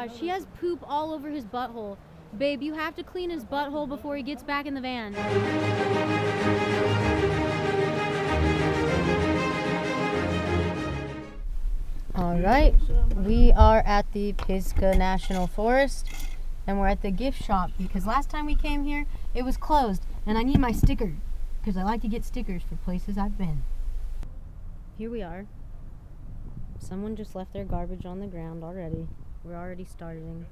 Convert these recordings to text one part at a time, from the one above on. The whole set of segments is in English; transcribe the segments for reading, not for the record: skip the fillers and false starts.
gosh, he has poop all over his butthole. Babe, you have to clean his butthole before he gets back in the van. All right, we are at the Pisgah National Forest, and we're at the gift shop because last time we came here, it was closed, and I need my sticker because I like to get stickers for places I've been. Here we are. Someone just left their garbage on the ground already. We're already starting.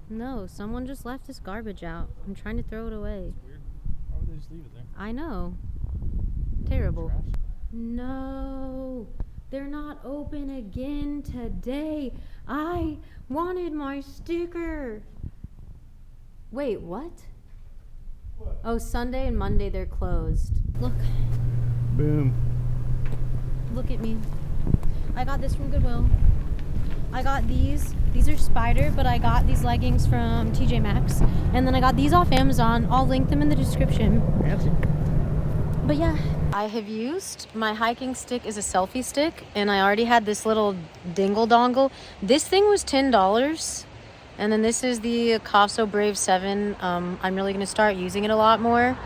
No, someone just left this garbage out. I'm trying to throw it away. That's weird. Why would they just leave it there? I know. Terrible. No, they're not open again today. I wanted my sticker. Wait, what? Oh, Sunday and Monday they're closed. Look. Boom. Look at me. I got this from Goodwill. I got these. These are Spider, but I got these leggings from TJ Maxx. And then I got these off Amazon. I'll link them in the description. Fancy. But yeah, I have used my hiking stick as a selfie stick, and I already had this little dingle dongle. This thing was $10. And then this is the Cove Brave 7. I'm really going to start using it a lot more.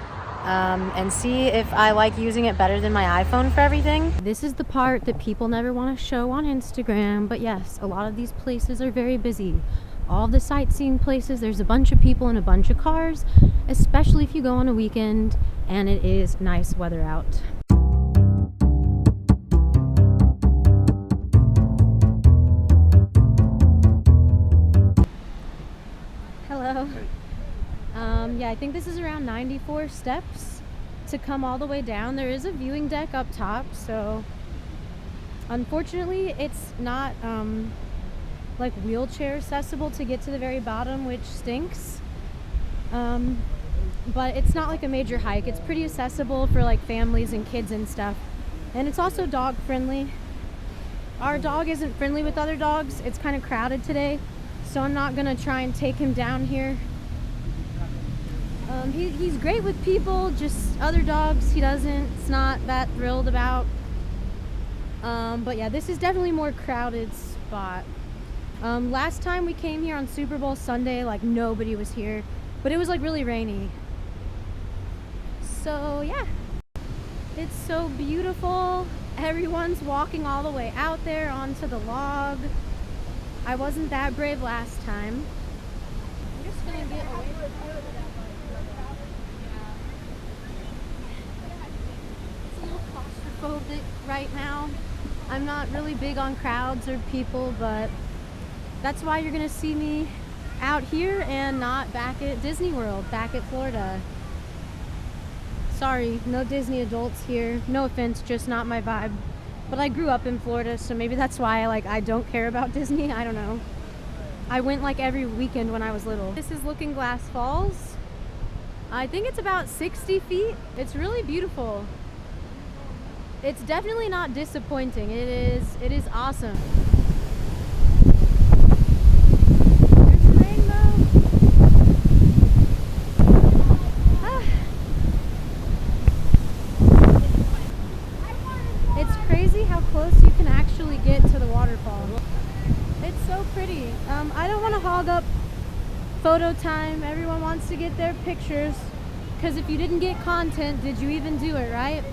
And see if I like using it better than my iPhone for everything. This is the part that people never want to show on Instagram, but yes, a lot of these places are very busy. All the sightseeing places, there's a bunch of people and a bunch of cars, especially if you go on a weekend and it is nice weather out. Hello. Yeah, I think this is around 94 steps to come all the way down. There is a viewing deck up top, so unfortunately it's not like wheelchair accessible to get to the very bottom, which stinks. But it's not like a major hike. It's pretty accessible for like families and kids and stuff. And it's also dog friendly. Our dog isn't friendly with other dogs. It's kind of crowded today, so I'm not gonna try and take him down here. He's great with people, just other dogs he doesn't. It's not that thrilled about. But yeah, this is definitely a more crowded spot. Last time we came here on Super Bowl Sunday, like nobody was here, but it was like really rainy. So yeah, it's so beautiful. Everyone's walking all the way out there onto the log. I wasn't that brave last time. I'm just gonna get away from it. It's a little claustrophobic right now. I'm not really big on crowds or people, but that's why you're gonna see me out here and not back at Disney World, back at Florida. Sorry, no Disney adults here. No offense, just not my vibe. But I grew up in Florida, so maybe that's why I don't care about Disney. I don't know. I went like every weekend when I was little. This is Looking Glass Falls. I think it's about 60 feet. It's really beautiful. It's definitely not disappointing. It is awesome. There's the rainbow. It's crazy how close you can actually get to the waterfall. It's so pretty. I don't want to hog up photo time. Everyone wants to get their pictures, because if you didn't get content, did you even do it, right?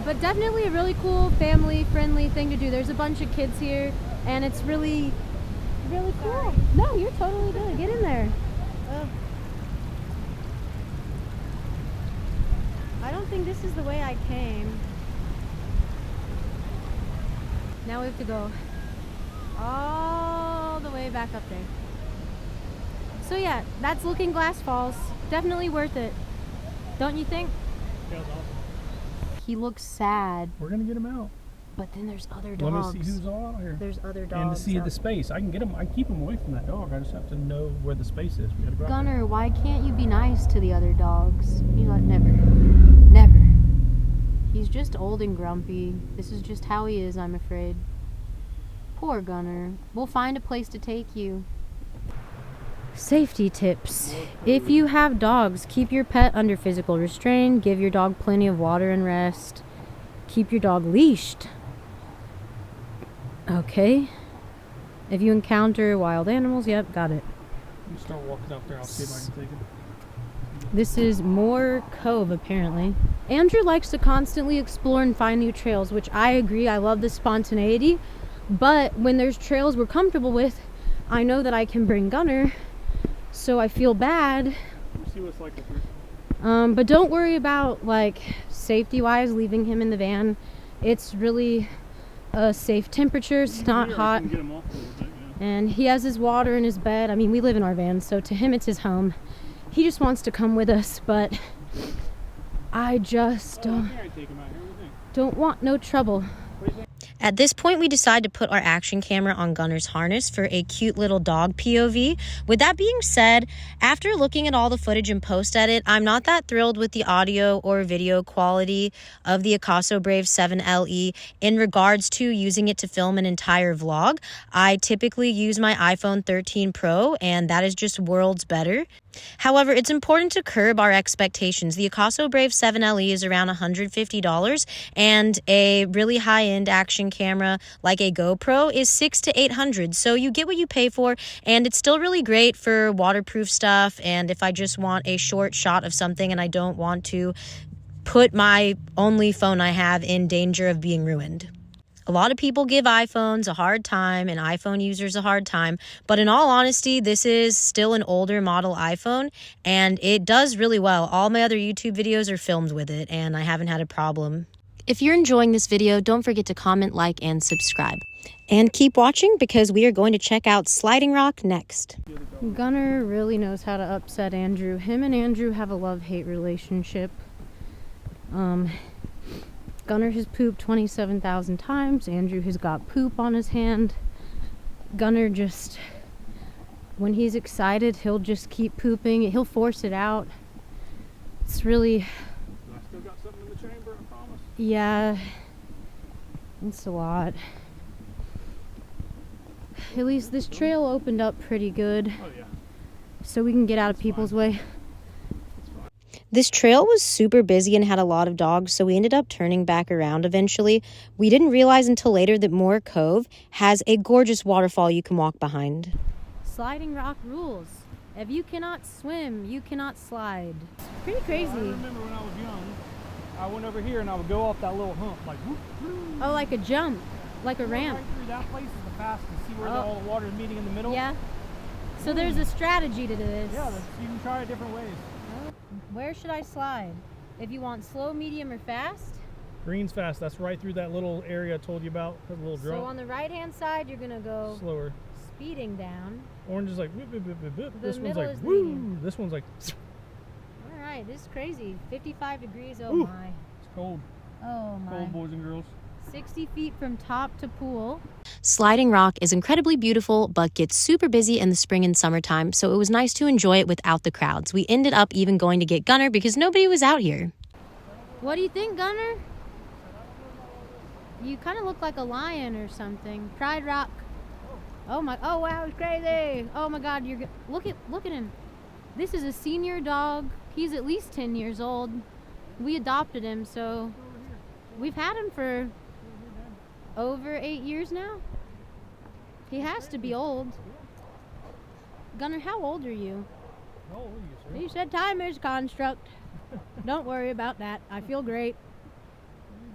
But definitely a really cool family-friendly thing to do. There's a bunch of kids here, and it's really, really cool. No, you're totally good. Get in there. I don't think this is the way I came. Now we have to go all the way back up there. So yeah, that's Looking Glass Falls. Definitely worth it. Don't you think? That was awesome. He looks sad. We're gonna get him out. But then there's other dogs. Let me see who's all out here. There's other dogs. And to see the space. I can get him. I can keep him away from that dog. I just have to know where the space is. We gotta go. Gunner, why can't you be nice to the other dogs? You know, never. Never. He's just old and grumpy. This is just how he is, I'm afraid. Poor Gunner. We'll find a place to take you. Safety tips. If you have dogs, keep your pet under physical restraint. Give your dog plenty of water and rest. Keep your dog leashed. Okay. If you encounter wild animals, yep, got it. You start walking up there, I'll see if I can take it. This is more Cove, apparently. Andrew likes to constantly explore and find new trails, which I agree. I love the spontaneity. But when there's trails we're comfortable with, I know that I can bring Gunner, so I feel bad. Let's see what it's like up here. But don't worry about, like, safety-wise, leaving him in the van. It's really a safe temperature. It's not hot. Get him off a little bit, yeah. And he has his water in his bed. I mean, we live in our van, so to him it's his home. He just wants to come with us, but I just don't want no trouble. At this point, we decide to put our action camera on Gunner's harness for a cute little dog POV. With that being said, after looking at all the footage and post-edit, I'm not that thrilled with the audio or video quality of the Akaso Brave 7LE in regards to using it to film an entire vlog. I typically use my iPhone 13 Pro, and that is just worlds better. However, it's important to curb our expectations. The Akaso Brave 7LE is around $150, and a really high-end action camera like a GoPro is $600 to $800. So you get what you pay for, and it's still really great for waterproof stuff. And if I just want a short shot of something and I don't want to put my only phone I have in danger of being ruined. A lot of people give iPhones a hard time and iPhone users a hard time, but in all honesty, this is still an older model iPhone and it does really well. All my other YouTube videos are filmed with it and I haven't had a problem. If you're enjoying this video, don't forget to comment, like, and subscribe. And keep watching because we are going to check out Sliding Rock next. Gunner really knows how to upset Andrew. Him and Andrew have a love-hate relationship. Gunner has pooped 27,000 times. Andrew has got poop on his hand. Gunner just, when he's excited, he'll just keep pooping. He'll force it out. It's really... I still got something in the chamber, I promise. Yeah. It's a lot. At least this trail opened up pretty good. Oh, yeah. So we can get out of people's way. This trail was super busy and had a lot of dogs, so we ended up turning back around eventually. We didn't realize until later that Moore Cove has a gorgeous waterfall you can walk behind. Sliding Rock rules. If you cannot swim, you cannot slide. It's pretty crazy. I remember when I was young, I went over here and I would go off that little hump, like whoop, whoop. Oh, like a jump, like a ramp. Right through that place is the fastest. See where all the water is meeting in the middle? Yeah. So there's a strategy to this. Yeah, you can try it different ways. Where should I slide? If you want slow, medium, or fast? Green's fast. That's right through that little area I told you about. That little drop. So on the right-hand side, you're gonna go slower, speeding down. Orange is like whip, whip, whip, whip, whip. This one's like woo. Medium. This one's like. All right, this is crazy. 55 degrees. Oh Ooh, my. It's cold. Oh my. Cold, boys and girls. 60 feet from top to pool. Sliding Rock is incredibly beautiful, but gets super busy in the spring and summertime, so it was nice to enjoy it without the crowds. We ended up even going to get Gunner because nobody was out here. What do you think, Gunner? You kind of look like a lion or something. Pride Rock. Oh my! Oh wow, it's crazy! Oh my God, look at him. This is a senior dog. He's at least 10 years old. We adopted him, so we've had him for over 8 years now. He has to be old. Gunner, how old are you? How old are you, sir? You said time is construct. Don't worry about that. I feel great.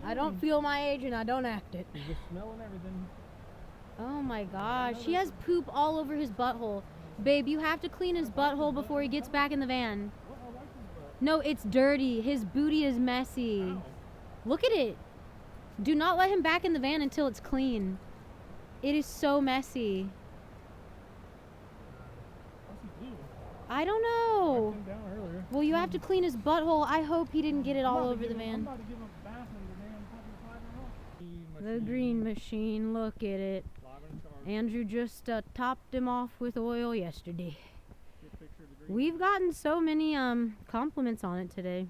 I don't feel my age and I don't act it. You're just smelling everything. Oh my gosh. He has poop all over his butthole. Babe, you have to clean his butthole before he gets back in the van. No, it's dirty. His booty is messy. Look at it. Do not let him back in the van until it's clean. It is so messy. I don't know. Well, you have to clean his butthole. I hope he didn't get it all over the van. The green machine, look at it. Andrew just topped him off with oil yesterday. We've gotten so many compliments on it today.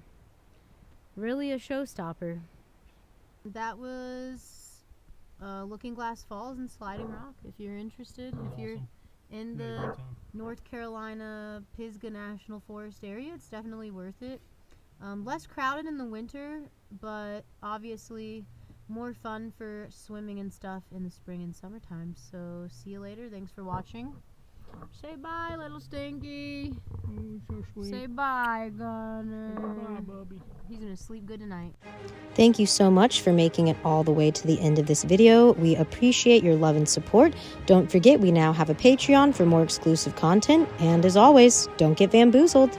Really a showstopper. That was Looking Glass Falls and Sliding Rock. If you're interested, if you're in the North Carolina Pisgah National Forest area, it's definitely worth it. Less crowded in the winter, but obviously more fun for swimming and stuff in the spring and summertime. So see you later. Thanks for watching. Say bye, little Stinky. Oh, so sweet. Say bye, Gunner. Bye, Bubby. He's gonna sleep good tonight. Thank you so much for making it all the way to the end of this video. We appreciate your love and support. Don't forget, we now have a Patreon for more exclusive content. And as always, don't get Vanboozled.